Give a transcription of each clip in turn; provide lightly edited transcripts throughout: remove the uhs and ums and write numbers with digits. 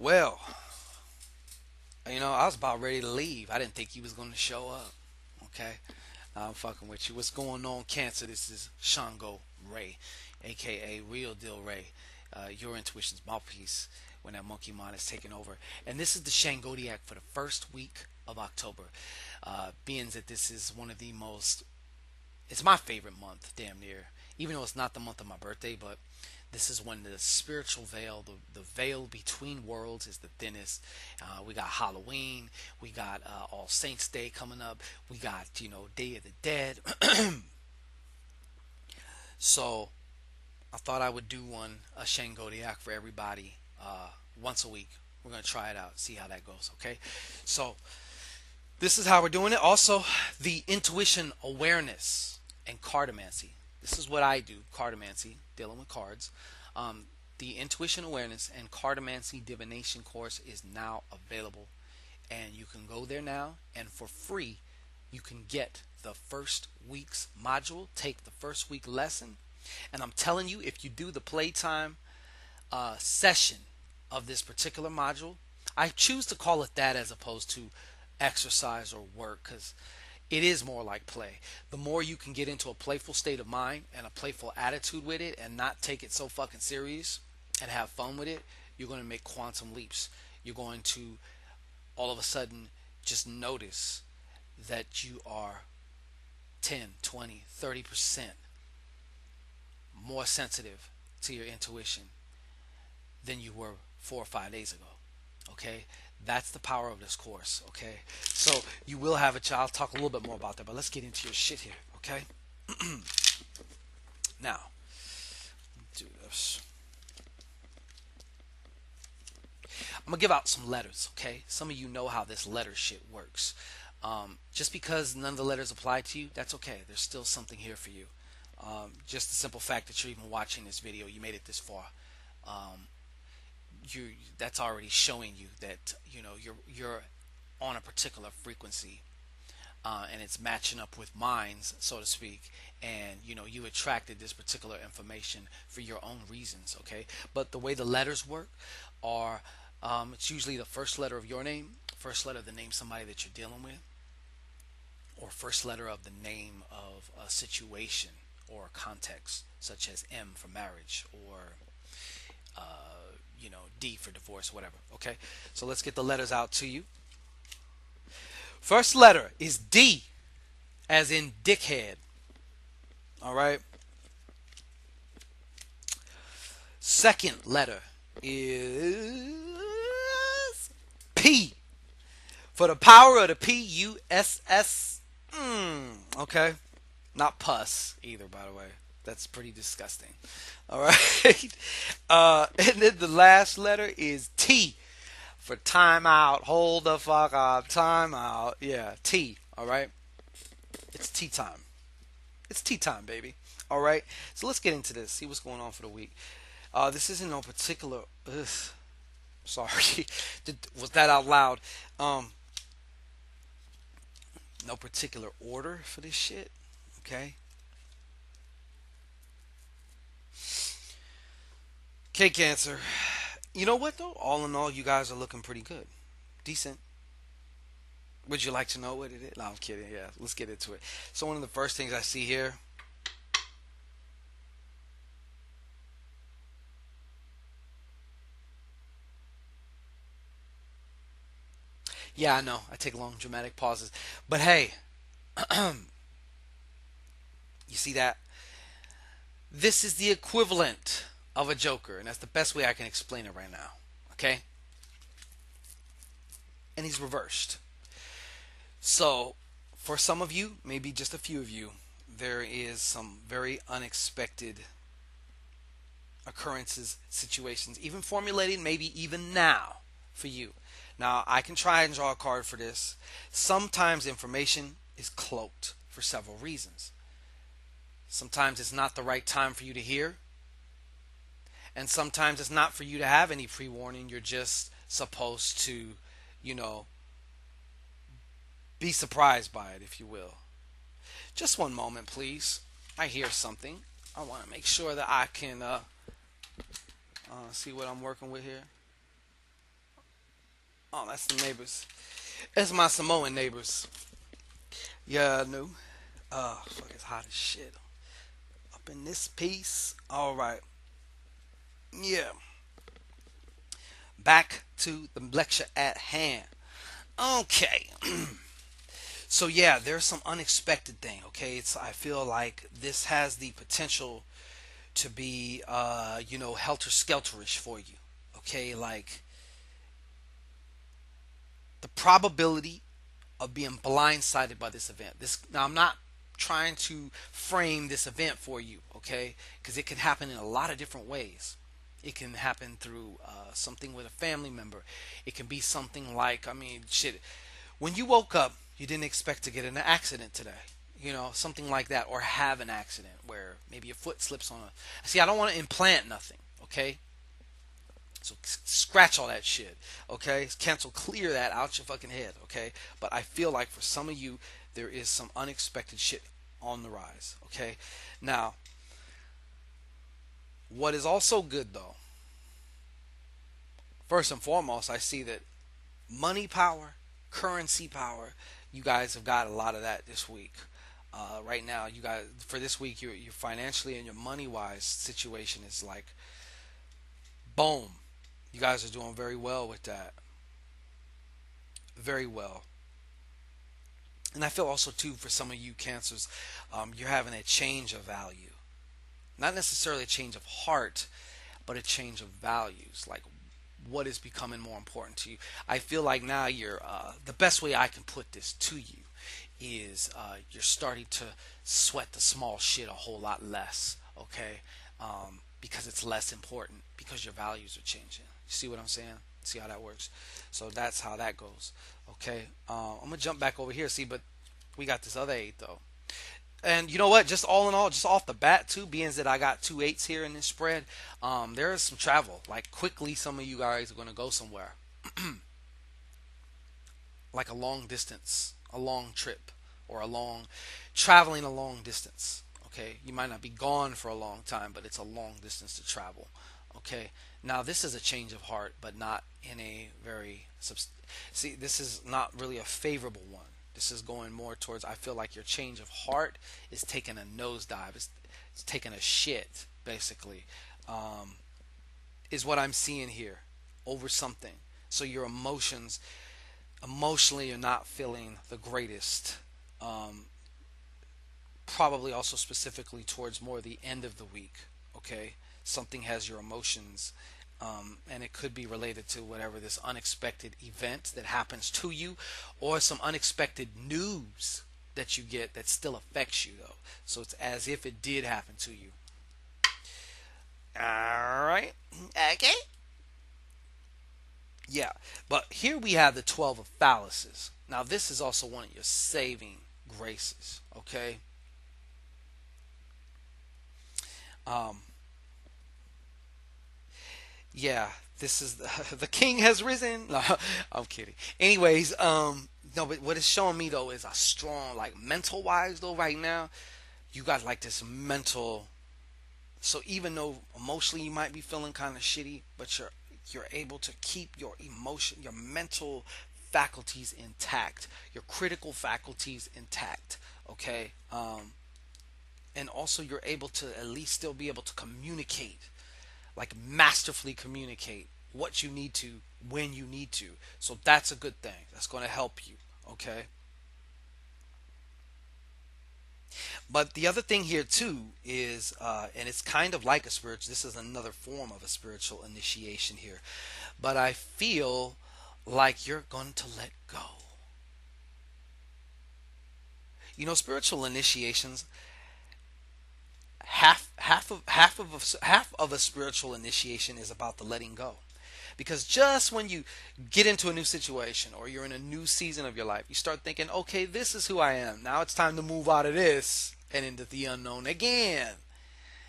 Well, I was about ready to leave. I didn't think you was going to show up. Okay? I'm fucking with you. What's going on, Cancer? This is Shango Ray, aka Real Deal Ray. Your intuition's mouthpiece when that monkey mind is taking over. And this is the Shangodiac for the first week of October. Being that this is one of the most, it's my favorite month, damn near. Even though it's not the month of my birthday, but this is when the spiritual veil, the veil between worlds, is the thinnest. We got Halloween, we got All Saints Day coming up, we got Day of the Dead. So I thought I would do a Shangodiac for everybody once a week. We're gonna try it out, see how that goes. Okay, so this is how we're doing it. Also, the intuition awareness and cartomancy. This is what I do, cartomancy, dealing with cards. Um, the intuition awareness and cartomancy divination course is now available. And you can go there now, and for free, you can get the first week's module, take the first week lesson. And I'm telling you, if you do the playtime session of this particular module, I choose to call it that as opposed to exercise or work because it is more like play. The more you can get into a playful state of mind and a playful attitude with it and not take it so fucking serious and have fun with it, you're going to make quantum leaps. You're going to all of a sudden just notice that you are 10, 20, 30% more sensitive to your intuition than you were 4 or 5 days ago. Okay? That's the power of this course. Okay? So you will have a child. I'll talk a little bit more about that, but let's get into your shit here. Okay? Now, do this. I'm gonna give out some letters. Okay? Some of you know how this letter shit works. Just because none of the letters apply to you, that's okay. There's still something here for you. Just the simple fact that you're even watching this video, you made it this far. Um, you That's already showing you that you're on a particular frequency, and it's matching up with minds, so to speak. And you attracted this particular information for your own reasons. Okay, but the way the letters work are, it's usually the first letter of your name, first letter of the name somebody that you're dealing with, or first letter of the name of a situation or a context, such as M for marriage, or D for divorce, whatever. Okay, so let's get the letters out to you. First letter is D, as in dickhead. All right. Second letter is P, for the power of the Puss. Okay. Not pus either, by the way. That's pretty disgusting. All right. And then the last letter is T, for time out. Hold the fuck up. Time out. Yeah, T. All right. It's tea time. It's tea time, baby. All right. So let's get into this. See what's going on for the week. This isn't no particular. Ugh, sorry. Was that out loud? No particular order for this shit. Okay. Okay, Cancer. You know what though? All in all, you guys are looking pretty good. Decent. Would you like to know what it is? No, I'm kidding. Yeah, let's get into it. So one of the first things I see here. Yeah, I know. I take long dramatic pauses. But hey, you see that? This is the equivalent of a Joker, and that's the best way I can explain it right now. Okay? And he's reversed. So, for some of you, maybe just a few of you, there is some very unexpected occurrences, situations, even formulated, maybe even now for you. Now, I can try and draw a card for this. Sometimes information is cloaked for several reasons. Sometimes it's not the right time for you to hear, and sometimes it's not for you to have any pre warning. You're just supposed to, you know, be surprised by it, if you will. Just one moment, please. I hear something. I want to make sure that I can see what I'm working with here. Oh, that's the neighbors. That's my Samoan neighbors. Yeah, I knew. Fuck, it's hot as shit up in this piece. All right. Yeah. Back to the lecture at hand. Okay. So yeah, there's some unexpected thing. Okay, it's I feel like this has the potential to be, helter skelterish for you. Okay, like the probability of being blindsided by this event. This now I'm not trying to frame this event for you, okay? Because it can happen in a lot of different ways. It can happen through something with a family member. It can be something like, I mean, shit. When you woke up, you didn't expect to get in an accident today. Something like that, or have an accident where maybe your foot slips on a. See, I don't want to implant nothing, okay? So scratch all that shit, okay? Cancel, clear that out your fucking head, okay? But I feel like for some of you, there is some unexpected shit on the rise, okay? Now, what is also good though, first and foremost, I see that money power, currency power, you guys have got a lot of that this week. Right now, you guys for this week, your financially and your money wise situation is like boom. You guys are doing very well with that, very well. And I feel also too for some of you cancers, you're having a change of value, not necessarily a change of heart, but a change of values. Like what is becoming more important to you. I feel like now you're the best way I can put this to you is you're starting to sweat the small shit a whole lot less. Okay, because it's less important because your values are changing. You see what I'm saying? See how that works? So that's how that goes. Okay, I'm gonna jump back over here. See, but we got this other eight though. And you know what? Just all in all, just off the bat, too, being that I got two eights here in this spread, there is some travel. Like quickly, some of you guys are going to go somewhere, like a long distance, a long trip, or a long traveling a long distance. Okay, you might not be gone for a long time, but it's a long distance to travel. Okay, now this is a change of heart, but not in a very see. This is not really a favorable one. This is going more towards. I feel like your change of heart is taking a nosedive. It's taking a shit, basically, um, is what I'm seeing here over something. So your emotions, emotionally, you're not feeling the greatest. Um, Probably also specifically towards more the end of the week. Okay, something has your emotions, and it could be related to whatever this unexpected event that happens to you, or some unexpected news that you get that still affects you though. So it's as if it did happen to you. All right. Okay. Yeah. But here we have the 12 of phalluses. Now this is also one of your saving graces. Okay. Um, yeah, this is the king has risen. No, I'm kidding. Anyways, no, but what it's showing me though is a strong, like mental wise though, right now, you got like this mental. So even though emotionally you might be feeling kind of shitty, but you're able to keep your emotion, your mental faculties intact, your critical faculties intact. Okay, and also you're able to at least still be able to communicate, like masterfully communicate what you need to when you need to. So that's a good thing. That's going to help you. Okay. But the other thing here too is, and it's kind of like a spiritual. This is another form of a spiritual initiation here. But I feel like you're going to let go. Spiritual initiations. Half of a spiritual initiation is about the letting go. Because just when you get into a new situation or you're in a new season of your life, you start thinking, okay, this is who I am. Now it's time to move out of this and into the unknown again.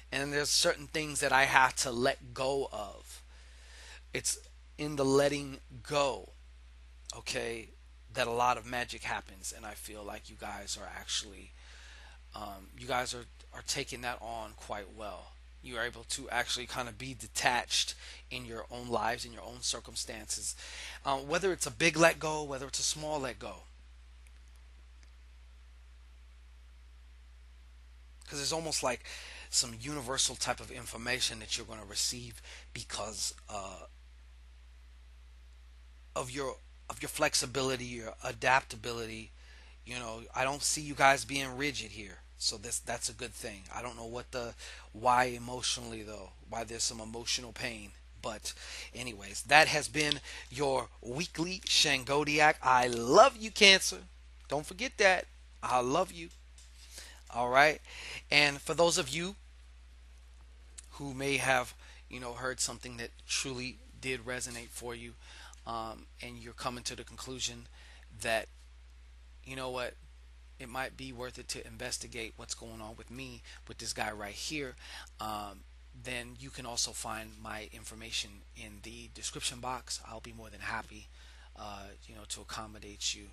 And there's certain things that I have to let go of. It's in the letting go, okay, that a lot of magic happens. And I feel like you guys are taking that on quite well. You are able to actually kind of be detached in your own lives, in your own circumstances. Whether it's a big let go, whether it's a small let go. Because it's almost like some universal type of information that you're going to receive because of your flexibility, your adaptability. I don't see you guys being rigid here, so that's a good thing. I don't know what the why emotionally though, why there's some emotional pain. But anyways, that has been your weekly Shangodiac. I love you, Cancer. Don't forget that. I love you. All right. And for those of you who may have, heard something that truly did resonate for you, and you're coming to the conclusion that, you know what, it might be worth it to investigate what's going on with me, with this guy right here, then you can also find my information in the description box. I'll be more than happy, to accommodate you,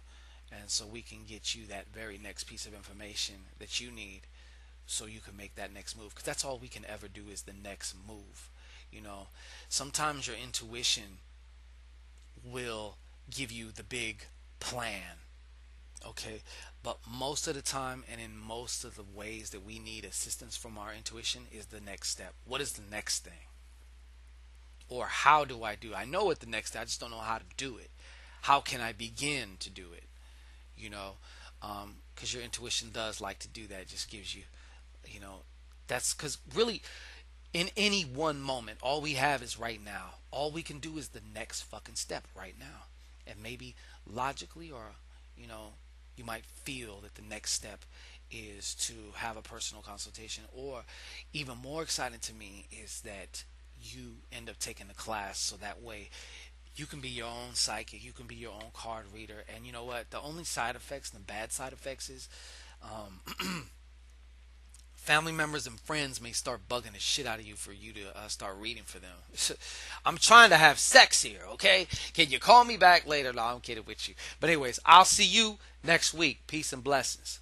and so we can get you that very next piece of information that you need so you can make that next move, because that's all we can ever do is the next move. you know Sometimes your intuition will give you the big plan, okay, but most of the time and in most of the ways that we need assistance from our intuition is the next step. What is the next thing? Or how do I do? I know what the next step, I just don't know how to do it. How can I begin to do it? you know because your intuition does like to do that. It just gives you, you know that's because really, in any one moment, all we have is right now. All we can do is the next fucking step right now. And maybe logically, or, you know, you might feel that the next step is to have a personal consultation. Or even more exciting to me is that you end up taking the class so that way you can be your own psychic, you can be your own card reader. And you know what? The only side effects and the bad side effects is, family members and friends may start bugging the shit out of you for you to start reading for them. I'm trying to have sex here, okay? Can you call me back later? No, I'm kidding with you. But anyways, I'll see you next week. Peace and blessings.